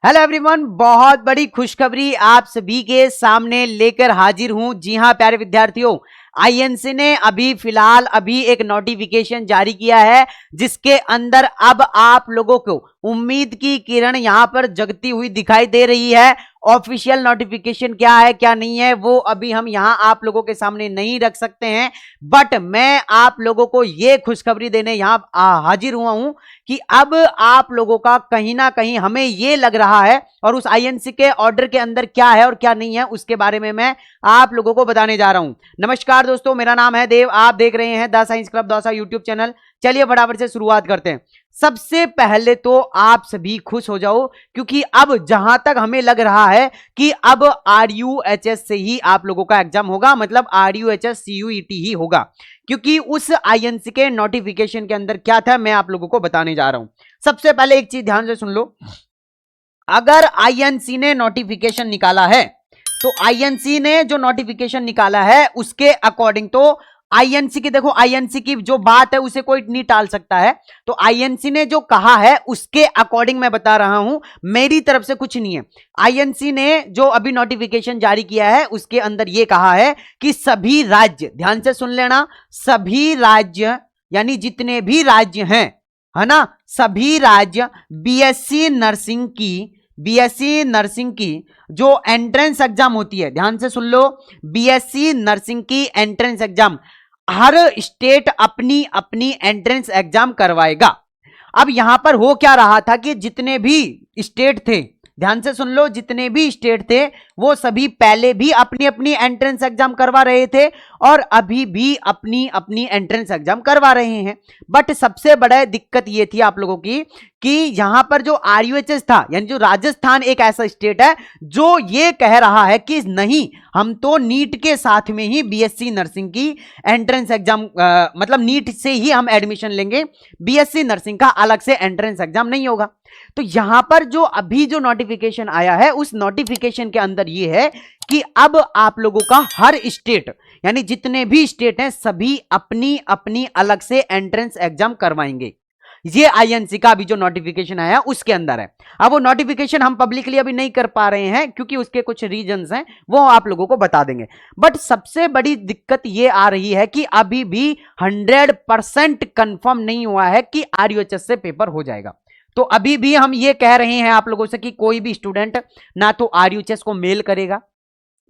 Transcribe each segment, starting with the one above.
Hello everyone, बहुत बड़ी खुशखबरी आप सभी के सामने लेकर हाजिर हूं। जी हां प्यारे विद्यार्थियों, आईएनसी ने अभी फिलहाल एक नोटिफिकेशन जारी किया है जिसके अंदर अब आप लोगों को उम्मीद की किरण यहां पर जगती हुई दिखाई दे रही है। ऑफिशियल नोटिफिकेशन क्या है क्या नहीं है वो अभी हम यहां आप लोगों के सामने नहीं रख सकते हैं, बट मैं आप लोगों को यह खुशखबरी देने यहां हाजिर हुआ हूं कि अब आप लोगों का कहीं ना कहीं हमें यह लग रहा है, और उस आईएनसी के ऑर्डर के अंदर क्या है और क्या नहीं है उसके बारे में मैं आप लोगों को बताने जा रहा हूं। नमस्कार दोस्तों, मेरा नाम है देव, आप देख रहे हैं the science club Dausa YouTube channel. चलिए फटाफट से शुरुआत करते हैं। सबसे पहले तो आप सभी खुश हो जाओ, क्योंकि अब जहां तक हमें लग रहा है कि अब आरयूएचएस से ही आप लोगों का एग्जाम होगा, मतलब आरयूएचएस सीयूईटी ही होगा, क्योंकि उस आईएनसी के नोटिफिकेशन के अंदर क्या था मैं आप लोगों को बताने जा रहा हूं। सबसे पहले एक चीज ध्यान से सुन लो, अगर आईएनसी ने नोटिफिकेशन निकाला है तो आईएनसी ने जो नोटिफिकेशन निकाला है उसके अकॉर्डिंग तो आईएनसी की, देखो आईएनसी की जो बात है उसे कोई नहीं टाल सकता है। तो आईएनसी ने जो कहा है उसके अकॉर्डिंग मैं बता रहा हूं, मेरी तरफ से कुछ नहीं है। आईएनसी ने जो अभी नोटिफिकेशन जारी किया है उसके अंदर यह कहा है कि सभी राज्य, ध्यान से सुन लेना, सभी राज्य यानी जितने भी राज्य हैं, है ना, सभी राज्य बीएससी नर्सिंग की जो एंट्रेंस एग्जाम होती है, ध्यान से सुन लो, बीएससी नर्सिंग की एंट्रेंस एग्जाम हर स्टेट अपनी अपनी एंट्रेंस एग्जाम करवाएगा। अब यहां पर हो क्या रहा था कि जितने भी स्टेट थे, ध्यान से सुन लो, जितने भी स्टेट थे वो सभी पहले भी अपनी अपनी एंट्रेंस एग्जाम करवा रहे थे और अभी भी अपनी अपनी एंट्रेंस एग्जाम करवा रहे हैं। बट सबसे बड़ा दिक्कत ये थी आप लोगों की कि यहां पर जो आरयूएचएस था, यानी जो राजस्थान एक ऐसा स्टेट है जो ये कह रहा है कि नहीं, हम तो नीट के साथ में ही बीएससी नर्सिंग की एंट्रेंस एग्जाम, मतलब नीट से ही हम एडमिशन लेंगे, बीएससी नर्सिंग का अलग से एंट्रेंस एग्जाम नहीं होगा। तो यहां पर जो अभी जो नोटिफिकेशन आया है उस नोटिफिकेशन के अंदर यह है कि अब आप लोगों का हर स्टेट, यानी जितने भी स्टेट हैं सभी अपनी अपनी अलग से एंट्रेंस एग्जाम करवाएंगे। ये आईएनसी का अभी जो नोटिफिकेशन आया उसके अंदर है। अब वो नोटिफिकेशन हम पब्लिकली अभी नहीं कर पा रहे हैं क्योंकि उसके कुछ रीजंस हैं, वो आप लोगों को बता देंगे। बट सबसे बड़ी दिक्कत ये आ रही है कि अभी भी 100% कंफर्म नहीं हुआ है कि आरयूएचएस से पेपर हो जाएगा। तो अभी भी हम ये कह रहे हैं आप लोगों से कि कोई भी स्टूडेंट ना तो आरयूएचएस को मेल करेगा,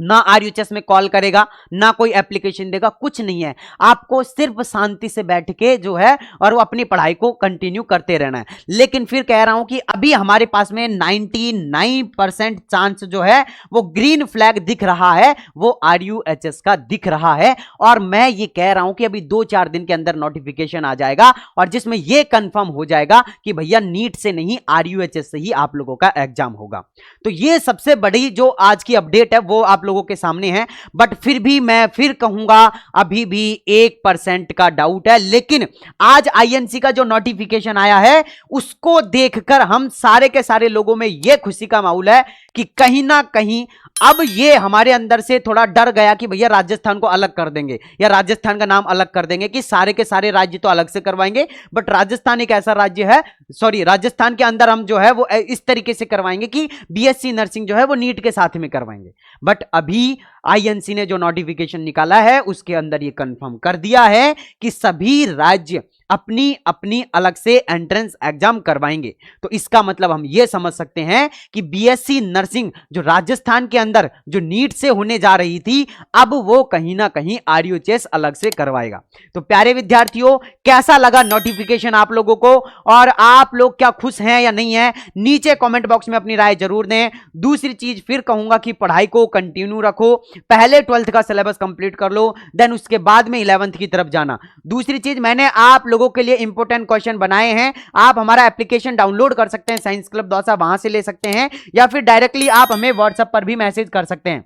ना आरयूएचएस में कॉल करेगा, ना कोई एप्लीकेशन देगा, कुछ नहीं है। आपको सिर्फ शांति से बैठ के जो है और वो अपनी पढ़ाई को कंटिन्यू करते रहना है। लेकिन फिर कह रहा हूं कि अभी हमारे पास में 99% चांस जो है वो ग्रीन फ्लैग दिख रहा है, वो आरयूएचएस का दिख रहा है। और मैं ये कह रहा हूं कि अभी 2-4 दिन के अंदर नोटिफिकेशन आ जाएगा और जिसमें यह कंफर्म हो जाएगा कि भैया नीट से नहीं आरयूएचएस से ही आप लोगों का एग्जाम होगा। तो ये सबसे बड़ी जो आज की अपडेट है वो आप लोगों के सामने है। बट फिर भी मैं फिर कहूंगा अभी भी 1% का डाउट है। लेकिन आज आईएनसी का जो नोटिफिकेशन आया है उसको देखकर हम सारे के सारे लोगों में यह खुशी का माहौल है कि कहीं ना कहीं अब ये हमारे अंदर से थोड़ा डर गया कि भैया राजस्थान को अलग कर देंगे या राजस्थान का नाम अलग कर देंगे, कि सारे के सारे राज्य तो अलग से करवाएंगे बट राजस्थान एक ऐसा राज्य है, सॉरी राजस्थान के अंदर हम जो है वो इस तरीके से करवाएंगे कि बीएससी नर्सिंग जो है वो नीट के साथ में करवाएंगे। बट अभी आईएनसी ने जो नोटिफिकेशन निकाला है उसके अंदर ये कंफर्म कर दिया है कि सभी राज्य अपनी अपनी अलग से एंट्रेंस एग्जाम करवाएंगे। तो इसका मतलब हम यह समझ सकते हैं कि बीएससी नर्सिंग जो राजस्थान के अंदर जो नीट से होने जा रही थी अब वो कहीं ना कहीं आरयूएचएस अलग से करवाएगा। तो प्यारे विद्यार्थियों, कैसा लगा नोटिफिकेशन आप लोगों को और आप लोग क्या खुश हैं या नहीं है, नीचे कमेंट बॉक्स में अपनी राय जरूर दें। दूसरी चीज फिर कहूंगा कि पढ़ाई को कंटिन्यू रखो, पहले 12th का सिलेबस कंप्लीट कर लो, देन उसके बाद में 11th की तरफ जाना। दूसरी चीज, मैंने आप लोगों के लिए इंपॉर्टेंट क्वेश्चन बनाए हैं, आप हमारा एप्लीकेशन डाउनलोड कर सकते हैं साइंस क्लब दौसा, वहां से ले सकते हैं या फिर डायरेक्टली आप हमें व्हाट्सएप पर भी मैसेज कर सकते हैं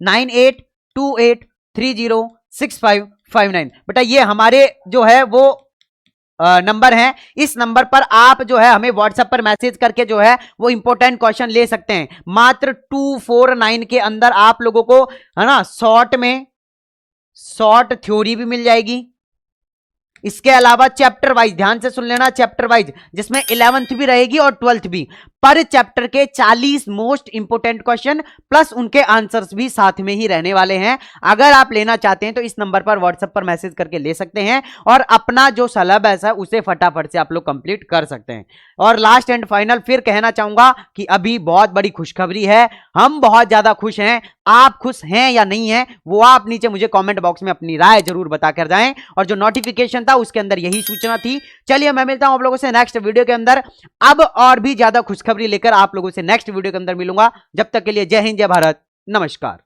9828306559। बेटा ये हमारे जो है वो नंबर है, इस नंबर पर आप जो है हमें व्हाट्सएप पर मैसेज करके जो है वो इंपॉर्टेंट क्वेश्चन ले सकते हैं। मात्र 249 के अंदर आप लोगों को, है ना, शॉर्ट में शॉर्ट थ्योरी भी मिल जाएगी, इसके अलावा चैप्टर वाइज, ध्यान से सुन लेना, चैप्टर वाइज जिसमें 11th भी रहेगी और 12th भी, पर चैप्टर के 40 मोस्ट इंपोर्टेंट क्वेश्चन प्लस उनके आंसर्स भी साथ में ही रहने वाले हैं। अगर आप लेना चाहते हैं तो इस नंबर पर व्हाट्सएप पर मैसेज करके ले सकते हैं और अपना जो सिलेबस है उसे फटाफट से आप लोग कंप्लीट कर सकते हैं। और लास्ट एंड फाइनल फिर कहना चाहूंगा कि अभी बहुत बड़ी खुशखबरी है, हम बहुत ज्यादा खुश हैं। आप खुश हैं या नहीं हैं वो आप नीचे मुझे कमेंट बॉक्स में अपनी राय जरूर बताकर जाएं। और जो नोटिफिकेशन था उसके अंदर यही सूचना थी। चलिए मैं मिलता हूं आप लोगों से नेक्स्ट वीडियो के अंदर, अब और भी ज्यादा खुशखबरी लेकर आप लोगों से नेक्स्ट वीडियो के अंदर मिलूंगा। जब तक के लिए जय हिंद, जय भारत, नमस्कार।